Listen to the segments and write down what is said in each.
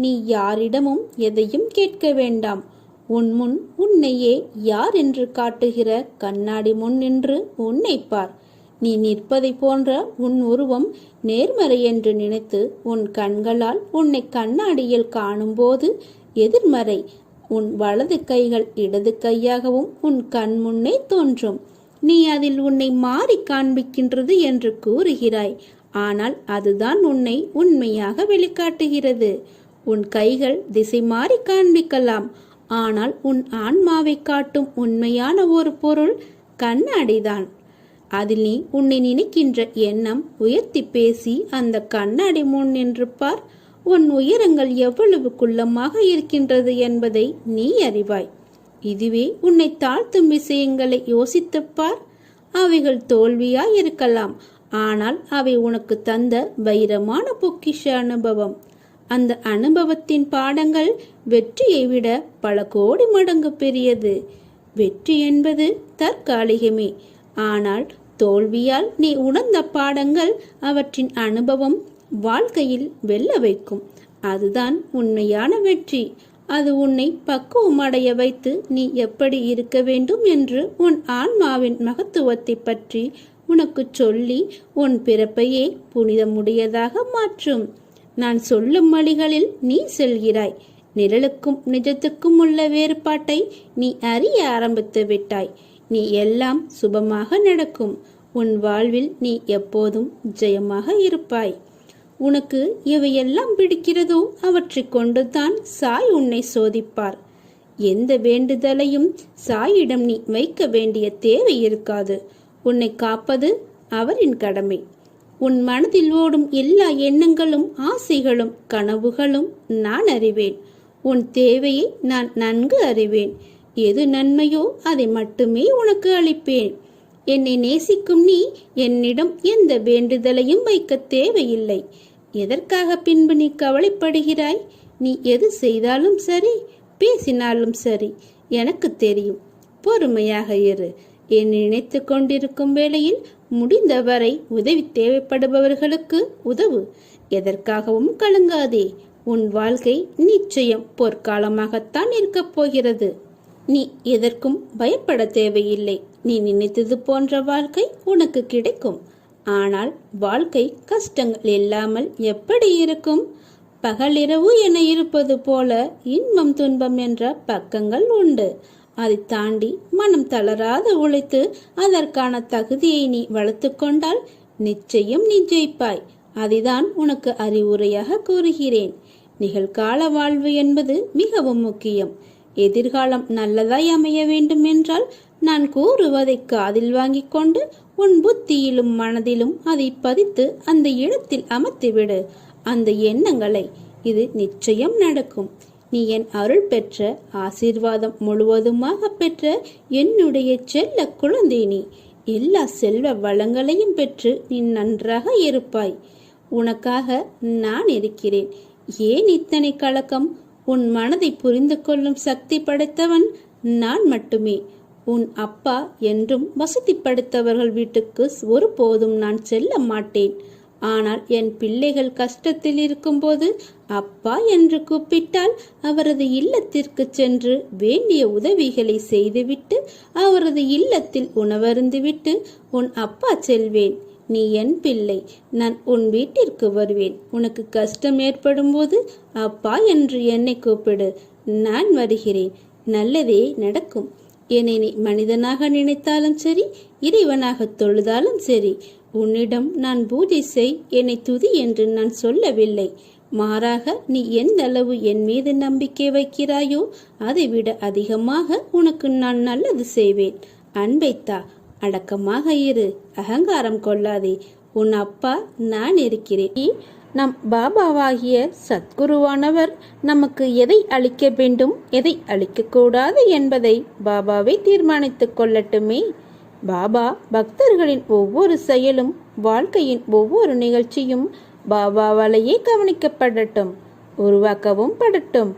நீ யாரிடமும் எதையும் கேட்க வேண்டாம். உன் முன் உன்னையே யார் என்று காட்டுகிற கண்ணாடி முன் நின்று உன்னை பார். நீ நிற்பதை போன்ற உன் உருவம் நேர்மறை என்று நினைத்து உன் கண்களால் உன்னை கண்ணாடியில் காணும்போது எதிர்மறை. உன் வலது கைகள் இடது கையாகவும் உன் கண் முன்னே தோன்றும். நீ அதில் உன்னை மாறி காண்பிக்கின்றது என்று கூறுகிறாய். ஆனால் அதுதான் உன்னை உண்மையாக வெளிக்காட்டுகிறது. உன் கைகள் திசை மாறி காண்பிக்கலாம். ஆனால் உன் ஆன்மாவை காட்டும் உண்மையான ஒரு பொருள் கண்ணாடிதான். அதில் நீ உன்னை நினைக்கின்ற எண்ணம் உயர்த்தி பேசி அந்த கண்ணாடி முன் நின்று பார். உன் உயரங்கள் எவ்வளவு குள்ளமாக இருக்கின்றது என்பதை நீ அறிவாய். இதுவே உன்னை தாழ்த்தும் விஷயங்களை யோசித்துப்பார். அவைகள் தோல்வியாய் இருக்கலாம், ஆனால் அவை உனக்கு தந்த வைரமான பொக்கிஷ அனுபவம். அந்த அனுபவத்தின் பாடங்கள் வெற்றியை விட பல கோடி மடங்கு பெரியது. வெற்றி என்பது தற்காலிகமே, ஆனால் தோல்வியால் நீ உணர்ந்த பாடங்கள், அவற்றின் அனுபவம் வாழ்க்கையில் வெல்ல வைக்கும். அதுதான் உண்மையான வெற்றி. அது உன்னை பக்குவம் அடைய வைத்து நீ எப்படி இருக்க வேண்டும் என்று உன் ஆன்மாவின் மகத்துவத்தை பற்றி உனக்கு சொல்லி உன் பிறப்பையே புனிதமுடையதாக மாற்றும். நான் சொல்லும் வழிகளில் நீ செல்கிறாய். நிழலுக்கும் நிஜத்துக்கும் உள்ள வேறுபாட்டை நீ அறிய ஆரம்பித்து விட்டாய். நீ எல்லாம் சுபமாக நடக்கும். உன் வாழ்வில் நீ எப்போதும் ஜெயமாக இருப்பாய். உனக்கு எவையெல்லாம் பிடிக்கிறதோ அவற்றை கொண்டுதான் சாய் உன்னை சோதிப்பார். எந்த வேண்டுதலையும் சாயிடம் நீ வைக்க வேண்டிய தேவை இருக்காது. உன்னை காப்பது அவரின் கடமை. உன் மனதில் ஓடும் எல்லா எண்ணங்களும் ஆசைகளும் கனவுகளும் நான் அறிவேன். உன் தேவையை நான் நன்கு அறிவேன். எது நன்மையோ அதை மட்டுமே உனக்கு அளிப்பேன். என்னை நேசிக்கும் நீ என்னிடம் எந்த வேண்டுதலையும் வைக்க தேவையில்லை. எதற்காக பின்பு நீ கவலைப்படுகிறாய்? நீ எது செய்தாலும் சரி, பேசினாலும் சரி, எனக்கு தெரியும். பொறுமையாக இரு. என்னை நினைத்து கொண்டிருக்கும் வேளையில் முடிந்தவரை உதவி தேவைப்படுபவர்களுக்கு உதவு. எதற்காகவும் கலங்காதே. உன் வாழ்க்கை நிச்சயம் பொற்காலமாகத்தான் இருக்கப் போகிறது. நீ எதற்கும் பயப்பட தேவையில்லை. நீ நினைத்தது போன்ற வாழ்க்கை உனக்கு கிடைக்கும். ஆனால் வாழ்க்கை கஷ்டங்கள் இல்லாமல் எப்படி இருக்கும்? பகலிரவு என இருப்பது போல இன்பம் துன்பம் என்ற பக்கங்கள் உண்டு. அதை தாண்டி மனம் தளராத உழைத்து அதற்கான தகுதியை நீ வளர்த்து கொண்டால் நிச்சயம் நீ ஜெயிப்பாய். அதைதான் உனக்கு அறிவுரையாக கூறுகிறேன். நிகழ்கால வாழ்வு என்பது மிகவும் முக்கியம். எதிர்காலம் நல்லதாய் அமைய வேண்டும் என்றால் நான் கூறுவதை காதில் வாங்கிக் கொண்டு உன் புத்தியிலும் மனதிலும் அதை பதித்து அந்த இடத்தில் அமர்த்திவிடு அந்த எண்ணங்களை. இது நிச்சயம் நடக்கும். நீ என் அருள் பெற்ற, ஆசீர்வாதம் முழுவதுமாக பெற்ற என்னுடைய செல்ல குழந்தை. நீ எல்லா செல்வ வளங்களையும் பெற்று நீ நன்றாக இருப்பாய். உனக்காக நான் இருக்கிறேன். ஏன் இத்தனை கலக்கம்? உன் மனதை புரிந்து கொள்ளும் சக்தி படைத்தவன் நான் மட்டுமே. உன் அப்பா என்றும் வசதி படைத்தவர்கள் வீட்டுக்கு ஒருபோதும் நான் செல்ல மாட்டேன். ஆனால் என் பிள்ளைகள் கஷ்டத்தில் இருக்கும்போது அப்பா என்று கூப்பிட்டால் அவரது இல்லத்திற்கு சென்று வேண்டிய உதவிகளை செய்துவிட்டு அவரது இல்லத்தில் உணவருந்துவிட்டு உன் அப்பா செல்வேன். நீ என் பிள்ளை. நான் உன் வீட்டிற்கு வருவேன். உனக்கு கஷ்டம் ஏற்படும் போது அப்பா என்று என்னை கூப்பிடு. நான் வருகிறேன். நல்லதே நடக்கும். என்னை நீ மனிதனாக நினைத்தாலும் சரி, இறைவனாக தொழுதாலும் சரி, உன்னிடம் நான் பூஜை செய், என்னை துதி என்று நான் சொல்லவில்லை. மாறாக நீ எந்த அளவு என் மீது நம்பிக்கை வைக்கிறாயோ அதை விட அதிகமாக உனக்கு நான் நல்லது செய்வேன். அன்பைத்தா, அடக்கமாக இரு, அகங்காரம் கொள்ளாதே. உன் அப்பா நான் இருக்கிறேன். நம் பாபாவாகிய சத்குருவானவர் நமக்கு எதை அளிக்க வேண்டும், எதை அளிக்க கூடாது என்பதை பாபாவே தீர்மானித்துக் கொள்ளட்டுமே. பாபா பக்தர்களின் ஒவ்வொரு செயலும், வாழ்க்கையின் ஒவ்வொரு நிகழ்ச்சியும் பாபாவாலேயே கவனிக்கப்படட்டும், உருவாக்கவும் படட்டும்.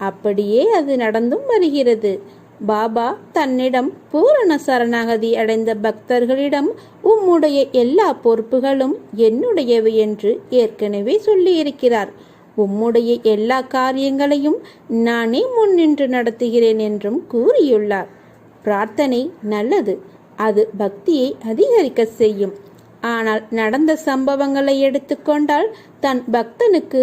அப்படியே அது நடந்தும் வருகிறது. பாபா தன்னிடம் பூரண சரணாகதி அடைந்த பக்தர்களிடம் உம்முடைய எல்லா பொறுப்புகளும் என்னுடையவை என்று ஏற்கனவே சொல்லியிருக்கிறார். உம்முடைய எல்லா காரியங்களையும் நானே முன்னின்று நடத்துகிறேன் என்றும் கூறியுள்ளார். பிரார்த்தனை நல்லது, அது பக்தியை அதிகரிக்க செய்யும். ஆனால் நடந்த சம்பவங்களை எடுத்துக்கொண்டால் தன் பக்தனுக்கு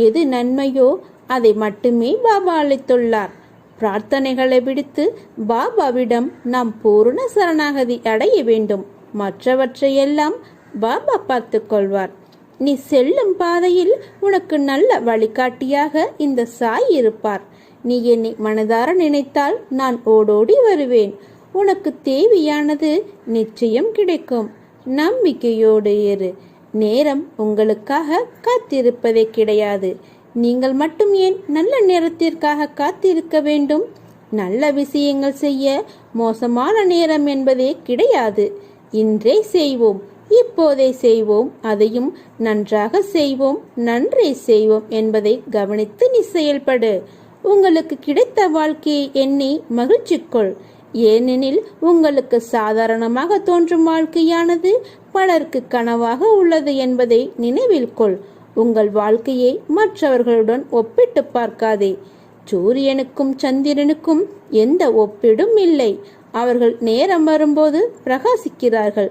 எது நன்மையோ அதை மட்டுமே பாபா அளித்துள்ளார். பிரார்த்தனைகளை விடுத்து பாபாவிடம் நாம் பூர்ண சரணாகதி அடைய வேண்டும். மற்றவற்றையெல்லாம் பாபா பார்த்து கொள்வார். நீ செல்லும் பாதையில் உனக்கு நல்ல வழிகாட்டியாக இந்த சாய் இருப்பார். நீ என்னை மனதார நினைத்தால் நான் ஓடோடி வருவேன். உனக்கு தேவையானது நிச்சயம் கிடைக்கும். நம்பிக்கையோடு இரு. நேரம் உங்களுக்காக காத்திருப்பதே கிடையாது. நீங்கள் மட்டும் ஏன் நல்ல நேரத்திற்காக காத்திருக்க வேண்டும்? நல்ல விஷயங்கள் செய்ய மோசமான நேரம் என்பதே கிடையாது. இன்றே செய்வோம், இப்போதே செய்வோம், அதையும் நன்றாக செய்வோம், நன்றே செய்வோம் என்பதை கவனித்து நீ செயல்படு. உங்களுக்கு கிடைத்த வாழ்க்கையை எண்ணி மகிழ்ச்சிக்கொள். ஏனெனில் உங்களுக்கு சாதாரணமாக தோன்றும் வாழ்க்கையானது பலருக்கு கனவாக உள்ளது என்பதை நினைவில் கொள். உங்கள் வாழ்க்கையை மற்றவர்களுடன் ஒப்பிட்டு பார்க்காதே. சூரியனுக்கும் சந்திரனுக்கும் எந்த ஒப்பிடும் இல்லை. அவர்கள் நேரம் வரும்போது பிரகாசிக்கிறார்கள்.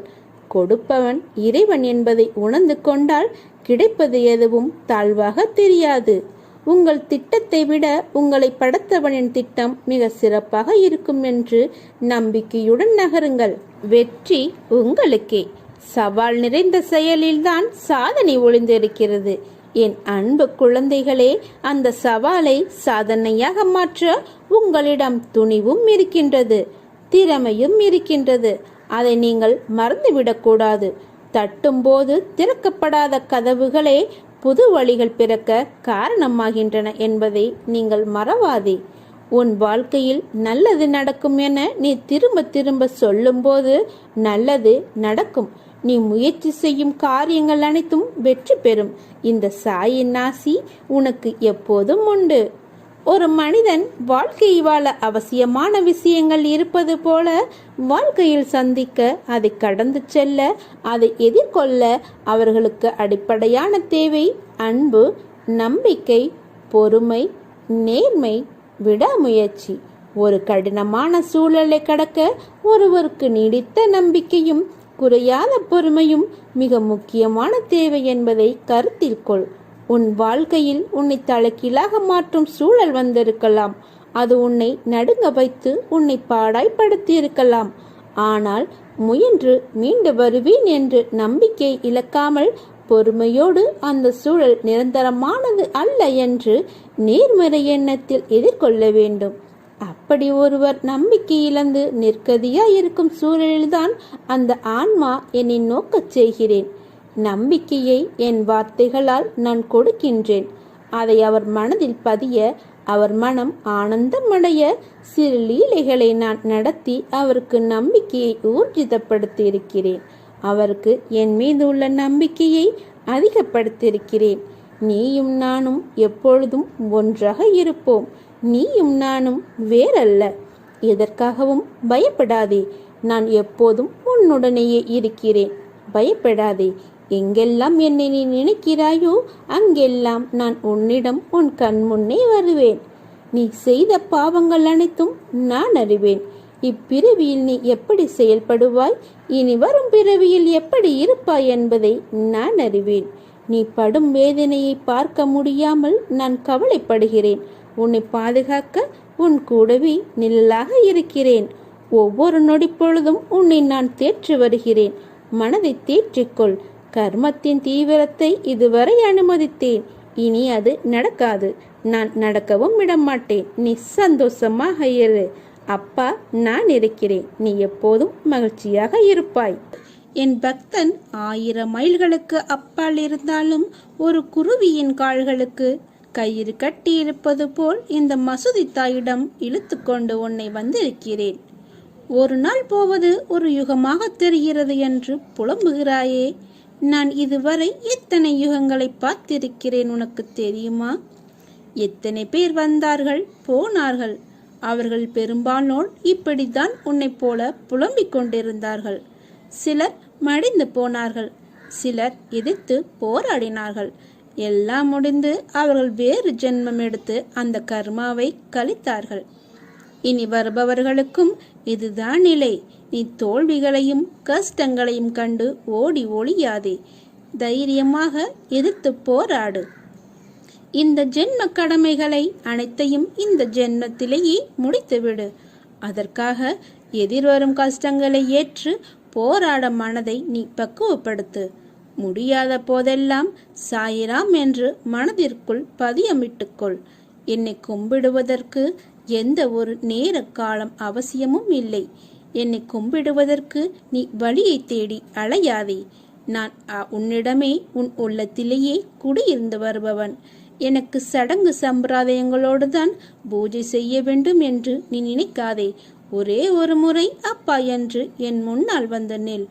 கொடுப்பவன் இறைவன் என்பதை உணர்ந்து கொண்டால் கிடைப்பது எதுவும் தாழ்வாக தெரியாது. உங்கள் திட்டத்தை விட உங்களை படைத்தவனின் திட்டம் மிக சிறப்பாக இருக்கும் என்று நம்பிக்கையுடன் நகருங்கள். வெற்றி உங்களுக்கே. சவால் நிறைந்த செயலில்தான் சாதனை ஒளிந்திருக்கிறது. என் அன்பு குழந்தைகளே, அந்த சவாலை சாதனையாக மாற்ற உங்களிடம் துணிவும் இருக்கின்றது, திறமையும் இருக்கின்றது. அதை நீங்கள் மறந்துவிடக்கூடாது. தட்டும்போது திறக்கப்படாத கதவுகளே புது வழிகள் பிறக்க காரணமாகின்றன என்பதை நீங்கள் மறவாதே. உன் வாழ்க்கையில் நல்லது நடக்கும் என நீ திரும்ப திரும்ப சொல்லும்போது நல்லது நடக்கும். நீ முயற்சி செய்யும் காரியங்கள் அனைத்தும் வெற்றி பெறும். இந்த சாயின் ஆசி உனக்கு எப்போதும் உண்டு. ஒரு மனிதன் வாழ்க்கையை வாழ அவசியமான விஷயங்கள் இருப்பது போல வாழ்க்கையில் சந்திக்க, அதை கடந்து செல்ல, அதை எதிர்கொள்ள அவர்களுக்கு அடிப்படையான தேவை அன்பு, நம்பிக்கை, பொறுமை, நேர்மை, விடாமுயற்சி. ஒரு கடினமான சூழலை கடக்க ஒருவருக்கு நீடித்த நம்பிக்கையும் குறையாத பொறுமையும் மிக முக்கியமான தேவை என்பதை கருத்தில் கொள். உன் வாழ்க்கையில் உன்னை தலைகீழாக மாற்றும் சூழல் வந்திருக்கலாம். அது உன்னை நடுங்க வைத்து உன்னை பாடாய்படுத்தி இருக்கலாம். ஆனால் முயன்று மீண்டு வருவேன் என்று நம்பிக்கை இழக்காமல் பொறுமையோடு அந்த சூழல் நிரந்தரமானது அல்ல என்று நேர்மறை எண்ணத்தில் எதிர்கொள்ள வேண்டும். அப்படி ஒருவர் நம்பிக்கை இழந்து நிற்கதியாய் இருக்கும் சூழலில்தான் அந்த ஆன்மா என்னை நோக்கச் செய்கிறேன். நம்பிக்கையை என் வார்த்தைகளால் நான் கொடுக்கின்றேன். அதை அவர் மனதில் பதிய, அவர் மனம் ஆனந்தமடைய சிறு லீலைகளை நான் நடத்தி அவருக்கு நம்பிக்கையை ஊர்ஜிதப்படுத்தி இருக்கிறேன். அவருக்கு என் மீது உள்ள நம்பிக்கையை அதிகப்படுத்தியிருக்கிறேன். நீயும் நானும் எப்பொழுதும் ஒன்றாக இருப்போம். நீயும் நானும் வேறல்ல. எதற்காகவும் பயப்படாதே. நான் எப்போதும் உன்னுடனேயே இருக்கிறேன். பயப்படாதே. எங்கெல்லாம் என்னை நீ நினைக்கிறாயோ அங்கெல்லாம் நான் உன்னிடம் உன் கண் முன்னே வருவேன். நீ செய்த பாவங்கள் அனைத்தும் நான் அறிவேன். இப்பிறவியில் நீ எப்படி செயல்படுவாய், இனி வரும் பிறவியில் எப்படி இருப்பாய் என்பதை நான் அறிவேன். நீ படும் வேதனையை பார்க்க முடியாமல் நான் கவலைப்படுகிறேன். உன்னை பாதுகாக்க உன் கூடவே நிழலாக இருக்கிறேன். ஒவ்வொரு நொடி பொழுதும் உன்னை நான் தேற்றி வருகிறேன். மனதை தேற்றிக்கொள். கர்மத்தின் தீவிரத்தை இதுவரை அனுமதித்தேன். இனி அது நடக்காது. நான் நடக்கவும் விடமாட்டேன். நீ சந்தோஷமாக இரு. அப்பா நான் இருக்கிறேன். நீ எப்போதும் மகிழ்ச்சியாக இருப்பாய். என் பக்தன் 1000 மைல்களுக்கு அப்பால் இருந்தாலும் ஒரு குருவியின் கால்களுக்கு கயிறு கட்டி இருப்பது போல் இந்த மசூதி தாயிடம் இழுத்து கொண்டு உன்னை வந்திருக்கிறேன். ஒரு நாள் போவது ஒரு யுகமாக தெரிகிறது என்று புலம்புகிறாயே. நான் இதுவரை எத்தனை யுகங்களை பார்த்திருக்கிறேன் உனக்கு தெரியுமா? எத்தனை பேர் வந்தார்கள் போனார்கள். அவர்கள் பெரும்பாலோர் இப்படித்தான் உன்னை போல புலம்பிக் கொண்டிருந்தார்கள். சிலர் மடிந்து போனார்கள், சிலர் எதிர்த்து போராடினார்கள். எல்லாம் முடிந்து அவர்கள் வேறு ஜென்மம் எடுத்து அந்த கர்மாவை கழித்தார்கள். இனி வருபவர்களுக்கும் இதுதான் நிலை. நீ தோல்விகளையும் கஷ்டங்களையும் கண்டு ஓடி ஒளியாதே. தைரியமாக எதிர்த்து போராடு. இந்த ஜென்ம கடமைகளை அனைத்தையும் இந்த ஜென்மத்திலேயே முடித்துவிடு. அதற்காக எதிர்வரும் கஷ்டங்களை ஏற்று போராட மனதை நீ பக்குவப்படுத்து. முடியாத போதெல்லாம் சாயிராம் என்று மனதிற்குள் பதியமிட்டுக்கொள். என்னை கும்பிடுவதற்கு எந்த ஒரு நேர காலம் அவசியமும் இல்லை. என்னை கும்பிடுவதற்கு நீ வழியை தேடி அலையாதே. நான் உன்னிடமே உன் உள்ளத்திலேயே குடியிருந்து வருபவன். எனக்கு சடங்கு சம்பிரதாயங்களோடு தான் பூஜை செய்ய வேண்டும் என்று நீ நினைக்காதே. ஒரே ஒரு முறை அப்பா என்று என் முன்னால் வந்து நில்.